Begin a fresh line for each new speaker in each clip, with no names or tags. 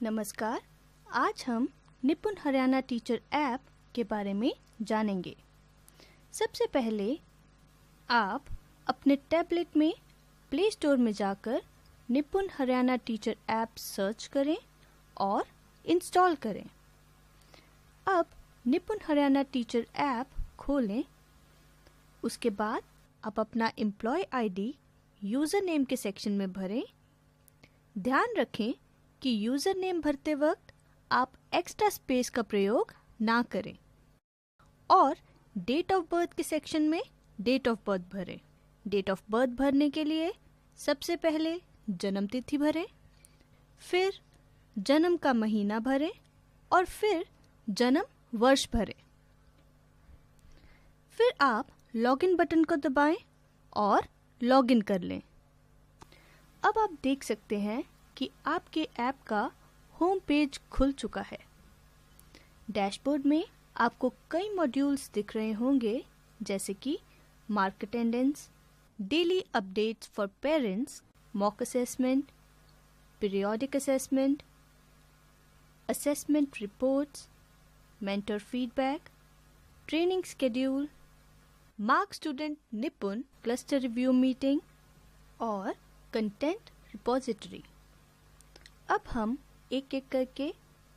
नमस्कार। आज हम निपुण हरियाणा टीचर ऐप के बारे में जानेंगे। सबसे पहले आप अपने टैबलेट में प्ले स्टोर में जाकर निपुण हरियाणा टीचर ऐप सर्च करें और इंस्टॉल करें। अब निपुण हरियाणा टीचर ऐप खोलें। उसके बाद आप अपना एम्प्लॉय आईडी यूज़र नेम के सेक्शन में भरें। ध्यान रखें कि यूज़र नेम भरते वक्त आप एक्स्ट्रा स्पेस का प्रयोग ना करें और डेट ऑफ बर्थ के सेक्शन में डेट ऑफ बर्थ भरें। डेट ऑफ बर्थ भरने के लिए सबसे पहले जन्म तिथि भरें, फिर जन्म का महीना भरें और फिर जन्म वर्ष भरें। फिर आप लॉगिन बटन को दबाएं और लॉगिन कर लें। अब आप देख सकते हैं कि आपके ऐप का होम पेज खुल चुका है। डैशबोर्ड में आपको कई मॉड्यूल्स दिख रहे होंगे, जैसे कि mark attendance, daily updates for parents, mock assessment, periodic assessment, assessment reports, mentor feedback, training schedule, mark student निपुण क्लस्टर रिव्यू मीटिंग और कंटेंट रिपोजिटरी। अब हम एक एक करके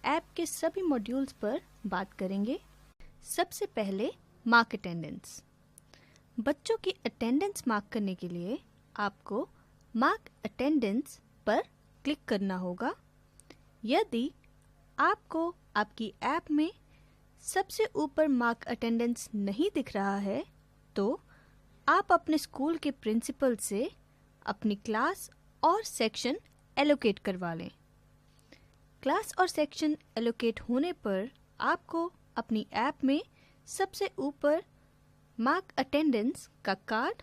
ऐप के सभी मॉड्यूल्स पर बात करेंगे। सबसे पहले मार्क अटेंडेंस। बच्चों की अटेंडेंस मार्क करने के लिए आपको मार्क अटेंडेंस पर क्लिक करना होगा। यदि आपको आपकी ऐप में सबसे ऊपर मार्क अटेंडेंस नहीं दिख रहा है तो आप अपने स्कूल के प्रिंसिपल से अपनी क्लास और सेक्शन एलोकेट करवा लें। क्लास और सेक्शन एलोकेट होने पर आपको अपनी ऐप में सबसे ऊपर मार्क अटेंडेंस का कार्ड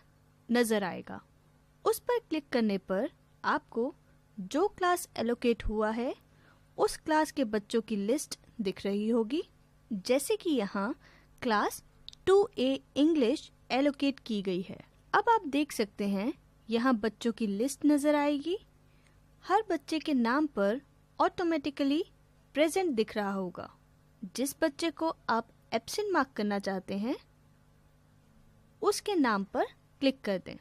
नज़र आएगा। उस पर क्लिक करने पर आपको जो क्लास एलोकेट हुआ है उस क्लास के बच्चों की लिस्ट दिख रही होगी, जैसे कि यहाँ क्लास 2A इंग्लिश एलोकेट की गई है। अब आप देख सकते हैं यहाँ बच्चों की लिस्ट नज़र आएगी। हर बच्चे के नाम पर ऑटोमेटिकली प्रेजेंट दिख रहा होगा। जिस बच्चे को आप एब्सेंट मार्क करना चाहते हैं उसके नाम पर क्लिक कर दें।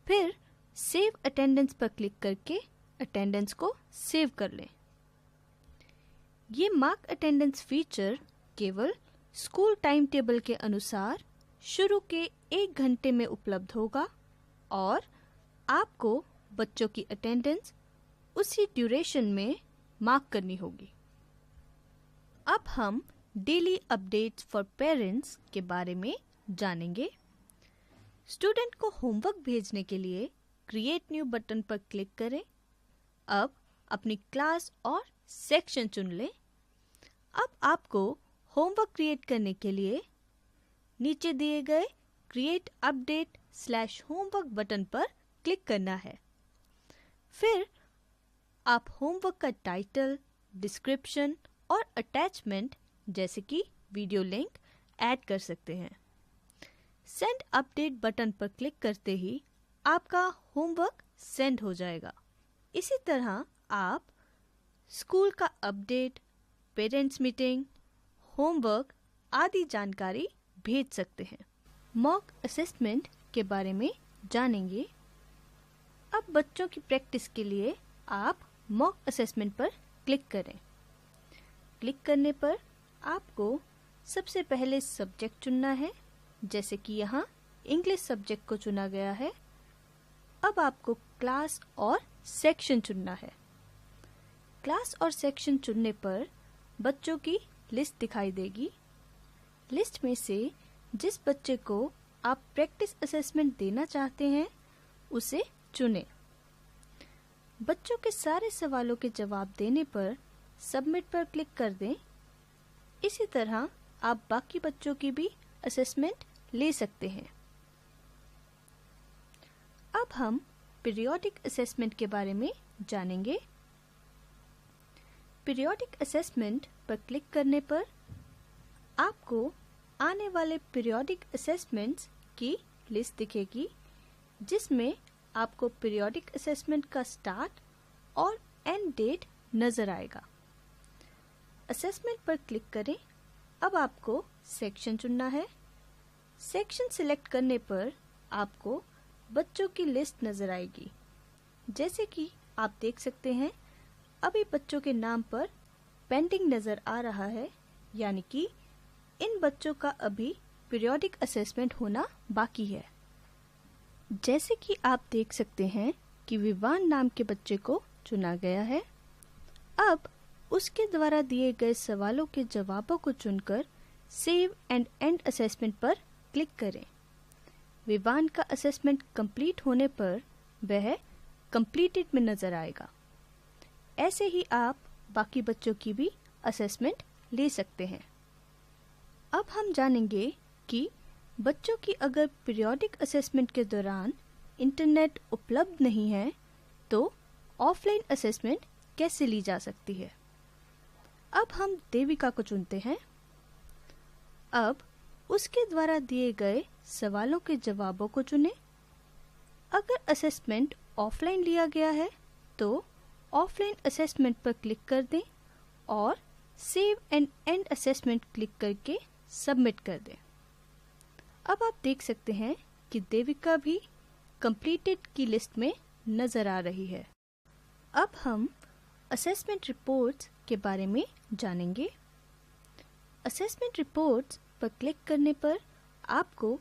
फिर सेव अटेंडेंस पर क्लिक करके अटेंडेंस को सेव कर लें। ये मार्क अटेंडेंस फीचर केवल स्कूल टाइम टेबल के अनुसार शुरू के 1 घंटे में उपलब्ध होगा और आपको बच्चों की अटेंडेंस उसी ड्यूरेशन में मार्क करनी होगी। अब हम डेली अपडेट्स फॉर पेरेंट्स के बारे में जानेंगे। स्टूडेंट को होमवर्क भेजने के लिए क्रिएट न्यू बटन पर क्लिक करें। अब अपनी क्लास और सेक्शन चुन लें। अब आपको होमवर्क क्रिएट करने के लिए नीचे दिए गए क्रिएट अपडेट/होमवर्क बटन पर क्लिक करना है। फिर आप होमवर्क का टाइटल, डिस्क्रिप्शन और अटैचमेंट जैसे कि वीडियो लिंक ऐड कर सकते हैं। सेंड अपडेट बटन पर क्लिक करते ही आपका होमवर्क सेंड हो जाएगा। इसी तरह आप स्कूल का अपडेट, पेरेंट्स मीटिंग, होमवर्क आदि जानकारी भेज सकते हैं। मॉक असेसमेंट के बारे में जानेंगे। अब बच्चों की प्रैक्टिस के लिए आप मॉक असेसमेंट पर क्लिक करें। क्लिक करने पर आपको सबसे पहले सब्जेक्ट चुनना है, जैसे कि यहाँ इंग्लिश सब्जेक्ट को चुना गया है। अब आपको क्लास और सेक्शन चुनना है। क्लास और सेक्शन चुनने पर बच्चों की लिस्ट दिखाई देगी। लिस्ट में से जिस बच्चे को आप प्रैक्टिस असेसमेंट देना चाहते हैं उसे चुनें। बच्चों के सारे सवालों के जवाब देने पर सबमिट पर क्लिक कर दें। इसी तरह आप बाकी बच्चों की भी असेसमेंट ले सकते हैं। अब हम पीरियोडिक असेसमेंट के बारे में जानेंगे। पीरियोडिक असेसमेंट पर क्लिक करने पर आपको आने वाले पीरियोडिक असेसमेंट्स की लिस्ट दिखेगी, जिसमें आपको पीरियोडिक असेसमेंट का स्टार्ट और एंड डेट नज़र आएगा। असेसमेंट पर क्लिक करें। अब आपको सेक्शन चुनना है। सेक्शन सिलेक्ट करने पर आपको बच्चों की लिस्ट नज़र आएगी। जैसे कि आप देख सकते हैं, अभी बच्चों के नाम पर पेंडिंग नज़र आ रहा है, यानी कि इन बच्चों का अभी पीरियोडिक असेसमेंट होना बाकी है। जैसे कि आप देख सकते हैं कि विवान नाम के बच्चे को चुना गया है। अब उसके द्वारा दिए गए सवालों के जवाबों को चुनकर सेव एंड एंड असेसमेंट पर क्लिक करें। विवान का असेसमेंट कंप्लीट होने पर वह कंप्लीटेड में नज़र आएगा। ऐसे ही आप बाकी बच्चों की भी असेसमेंट ले सकते हैं। अब हम जानेंगे कि बच्चों की अगर पीरियोडिक असेसमेंट के दौरान इंटरनेट उपलब्ध नहीं है तो ऑफलाइन असेसमेंट कैसे ली जा सकती है। अब हम देविका को चुनते हैं। अब उसके द्वारा दिए गए सवालों के जवाबों को चुनें। अगर असेसमेंट ऑफलाइन लिया गया है तो ऑफलाइन असेसमेंट पर क्लिक कर दें और save and and assessment click करके सबमिट कर दें। अब आप देख सकते हैं कि देविका भी कंप्लीटेड की लिस्ट में नज़र आ रही है। अब हम असेसमेंट रिपोर्ट्स के बारे में जानेंगे। असेसमेंट रिपोर्ट्स पर क्लिक करने पर आपको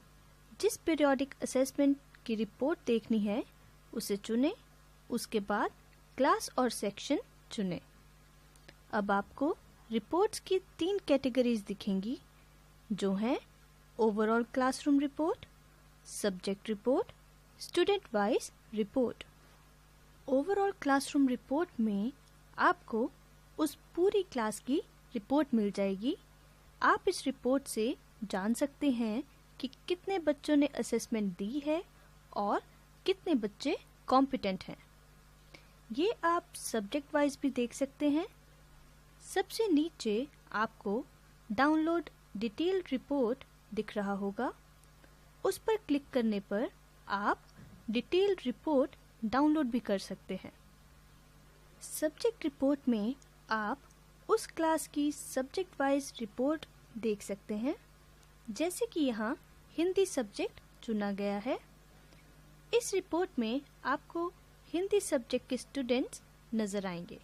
जिस पीरियोडिक असेसमेंट की रिपोर्ट देखनी है उसे चुनें। उसके बाद क्लास और सेक्शन चुनें। अब आपको रिपोर्ट्स की 3 कैटेगरीज दिखेंगी, जो हैं overall classroom report, subject report, student wise report. Overall classroom report में आपको उस पूरी क्लास की रिपोर्ट मिल जाएगी। आप इस रिपोर्ट से जान सकते हैं कि कितने बच्चों ने असेसमेंट दी है और कितने बच्चे कॉम्पिटेंट हैं। ये आप सब्जेक्ट वाइज भी देख सकते हैं। सबसे नीचे आपको डाउनलोड डिटेल्ड रिपोर्ट दिख रहा होगा। उस पर क्लिक करने पर आप डिटेल्ड रिपोर्ट डाउनलोड भी कर सकते हैं। सब्जेक्ट रिपोर्ट में आप उस क्लास की सब्जेक्ट वाइज रिपोर्ट देख सकते हैं। जैसे कि यहाँ हिंदी सब्जेक्ट चुना गया है। इस रिपोर्ट में आपको हिंदी सब्जेक्ट के स्टूडेंट्स नज़र आएंगे,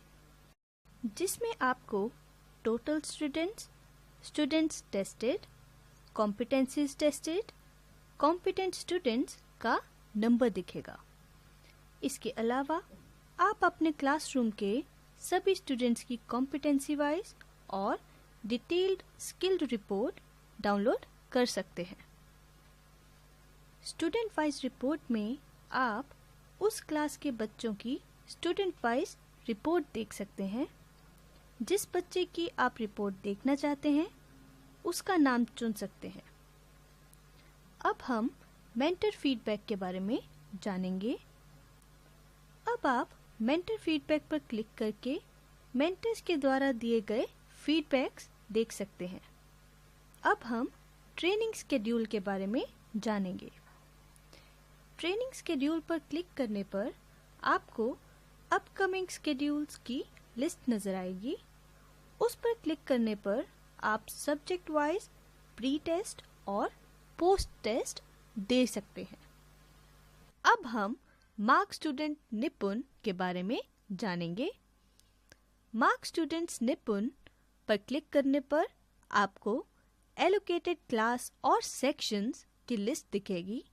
जिसमें आपको total students, students tested, competencies tested, competent students का नंबर दिखेगा। इसके अलावा आप अपने क्लासरूम के सभी स्टूडेंट्स की कॉम्पिटेंसी वाइज और डिटेल्ड स्किल्ड रिपोर्ट डाउनलोड कर सकते हैं। स्टूडेंट वाइज रिपोर्ट में आप उस क्लास के बच्चों की स्टूडेंट वाइज रिपोर्ट देख सकते हैं। जिस बच्चे की आप रिपोर्ट देखना चाहते हैं उसका नाम चुन सकते हैं। अब हम मेंटर फीडबैक के बारे में जानेंगे। अब आप मेंटर फीडबैक पर क्लिक करके मेंटर्स के द्वारा दिए गए फीडबैक्स देख सकते हैं। अब हम ट्रेनिंग स्केड्यूल के बारे में जानेंगे। ट्रेनिंग स्केड्यूल पर क्लिक करने पर आपको अपकमिंग स्केड्यूल्स की लिस्ट नज़र आएगी। उस पर क्लिक करने पर आप सब्जेक्ट वाइज प्री टेस्ट और पोस्ट टेस्ट दे सकते हैं। अब हम मार्क स्टूडेंट निपुण के बारे में जानेंगे। मार्क स्टूडेंट्स निपुण पर क्लिक करने पर आपको एलोकेटेड क्लास और सेक्शंस की लिस्ट दिखेगी।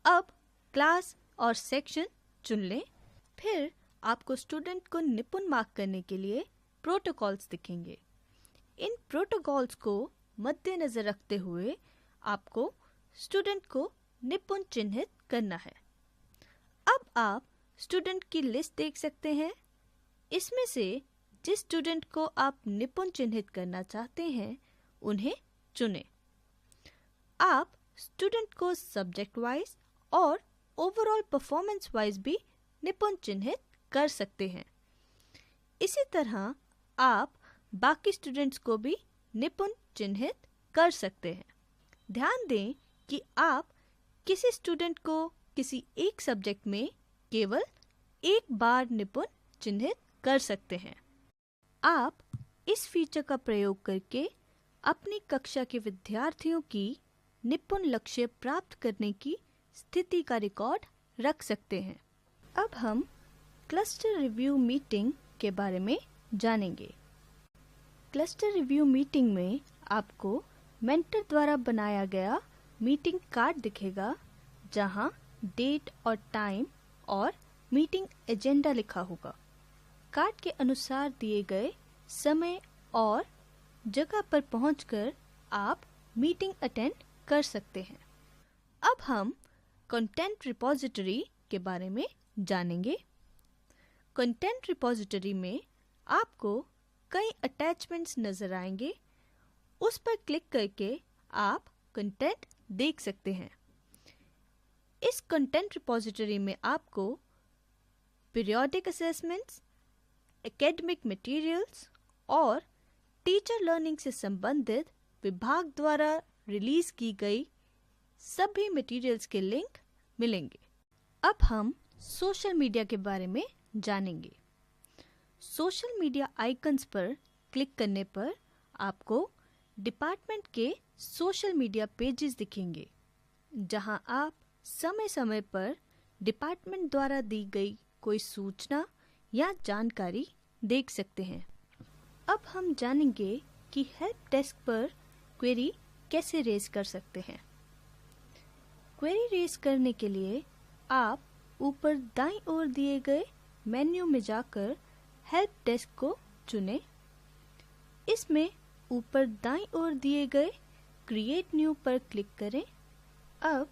अब क्लास और सेक्शन चुन लें। फिर आपको स्टूडेंट को निपुण मार्क करने के लिए प्रोटोकॉल्स दिखेंगे। इन प्रोटोकॉल्स को मद्देनजर रखते हुए आपको स्टूडेंट को निपुण चिन्हित करना है। अब आप स्टूडेंट की लिस्ट देख सकते हैं। इसमें से जिस स्टूडेंट को आप निपुण चिन्हित करना चाहते हैं उन्हें चुनें। आप स्टूडेंट को सब्जेक्ट वाइज और ओवरऑल परफॉर्मेंस वाइज भी निपुण चिन्हित कर सकते हैं। इसी तरह आप बाकी स्टूडेंट्स को भी निपुण चिन्हित कर सकते हैं। ध्यान दें कि आप किसी स्टूडेंट को किसी एक सब्जेक्ट में केवल एक बार निपुण चिन्हित कर सकते हैं। आप इस फीचर का प्रयोग करके अपनी कक्षा के विद्यार्थियों की निपुण लक्ष्य प्राप्त करने की स्थिति का रिकॉर्ड रख सकते हैं। अब हम क्लस्टर रिव्यू मीटिंग के बारे में जानेंगे। क्लस्टर रिव्यू मीटिंग में आपको मेंटर द्वारा बनाया गया मीटिंग कार्ड दिखेगा, जहां डेट और टाइम और मीटिंग एजेंडा लिखा होगा। कार्ड के अनुसार दिए गए समय और जगह पर पहुंचकर आप मीटिंग अटेंड कर सकते हैं। अब हम कंटेंट रिपोजिटरी के बारे में जानेंगे। कंटेंट रिपोजिटरी में आपको कई अटैचमेंट्स नजर आएंगे। उस पर क्लिक करके आप कंटेंट देख सकते हैं। इस कंटेंट रिपोजिटरी में आपको पीरियोडिक असेसमेंट्स, एकेडमिक मटेरियल्स और टीचर लर्निंग से संबंधित विभाग द्वारा रिलीज की गई सभी मटेरियल्स के लिंक मिलेंगे। अब हम सोशल मीडिया के बारे में जानेंगे। सोशल मीडिया आइकन्स पर क्लिक करने पर आपको डिपार्टमेंट के सोशल मीडिया पेजेस दिखेंगे, जहां आप समय समय पर डिपार्टमेंट द्वारा दी गई कोई सूचना या जानकारी देख सकते हैं। अब हम जानेंगे कि हेल्प डेस्क पर क्वेरी कैसे रेज कर सकते हैं। क्वेरी रेज करने के लिए आप ऊपर दाईं ओर दिए गए मेन्यू में जाकर हेल्प डेस्क को चुनें। इसमें ऊपर दाईं ओर दिए गए क्रिएट न्यू पर क्लिक करें। अब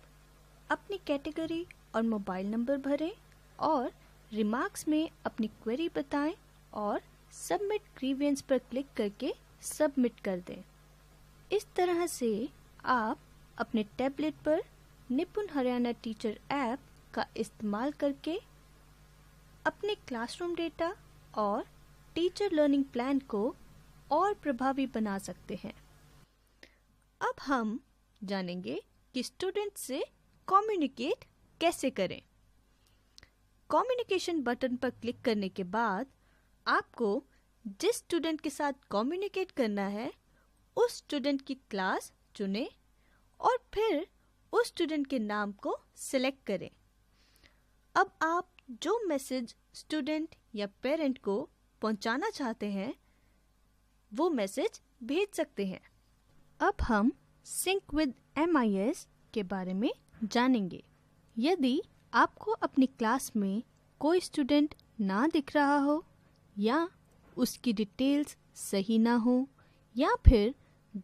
अपनी कैटेगरी और मोबाइल नंबर भरें और रिमार्क्स में अपनी क्वेरी बताएं और सबमिट ग्रीवेंस पर क्लिक करके सबमिट कर दें। इस तरह से आप अपने टैबलेट पर निपुण हरियाणा टीचर ऐप का इस्तेमाल करके अपने क्लासरूम डेटा और टीचर लर्निंग प्लान को और प्रभावी बना सकते हैं। अब हम जानेंगे कि स्टूडेंट से कम्युनिकेट कैसे करें। कम्युनिकेशन बटन पर क्लिक करने के बाद आपको जिस स्टूडेंट के साथ कम्युनिकेट करना है उस स्टूडेंट की क्लास चुनें और फिर उस स्टूडेंट के नाम को सिलेक्ट करें। अब आप जो मैसेज स्टूडेंट या पेरेंट को पहुंचाना चाहते हैं वो मैसेज भेज सकते हैं। अब हम सिंक विद MIS के बारे में जानेंगे। यदि आपको अपनी क्लास में कोई स्टूडेंट ना दिख रहा हो या उसकी डिटेल्स सही ना हो या फिर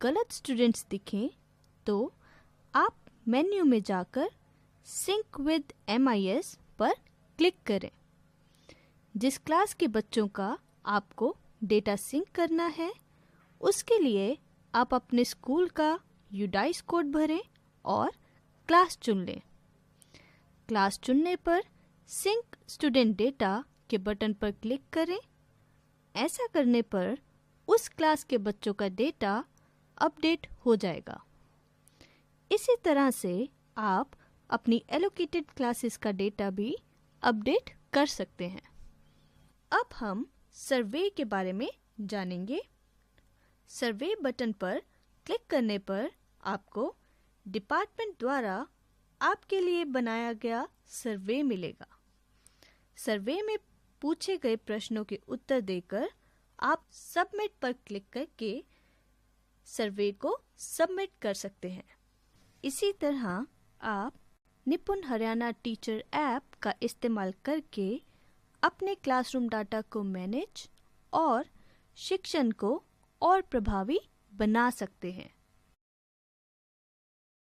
गलत स्टूडेंट्स दिखें, तो आप मेन्यू में जाकर सिंक विद MIS पर क्लिक करें। जिस क्लास के बच्चों का आपको डेटा सिंक करना है उसके लिए आप अपने स्कूल का UDIS कोड भरें और क्लास चुन लें। क्लास चुनने पर सिंक स्टूडेंट डेटा के बटन पर क्लिक करें। ऐसा करने पर उस क्लास के बच्चों का डेटा अपडेट हो जाएगा। इसी तरह से आप अपनी एलोकेटेड क्लासेस का डेटा भी अपडेट कर सकते हैं। अब हम सर्वे के बारे में जानेंगे। सर्वे बटन पर क्लिक करने पर आपको डिपार्टमेंट द्वारा आपके लिए बनाया गया सर्वे मिलेगा। सर्वे में पूछे गए प्रश्नों के उत्तर देकर आप सबमिट पर क्लिक करके सर्वे को सबमिट कर सकते हैं। इसी तरह आप निपुण हरियाणा टीचर ऐप का इस्तेमाल करके अपने क्लासरूम डाटा को मैनेज और शिक्षण को और प्रभावी बना सकते हैं।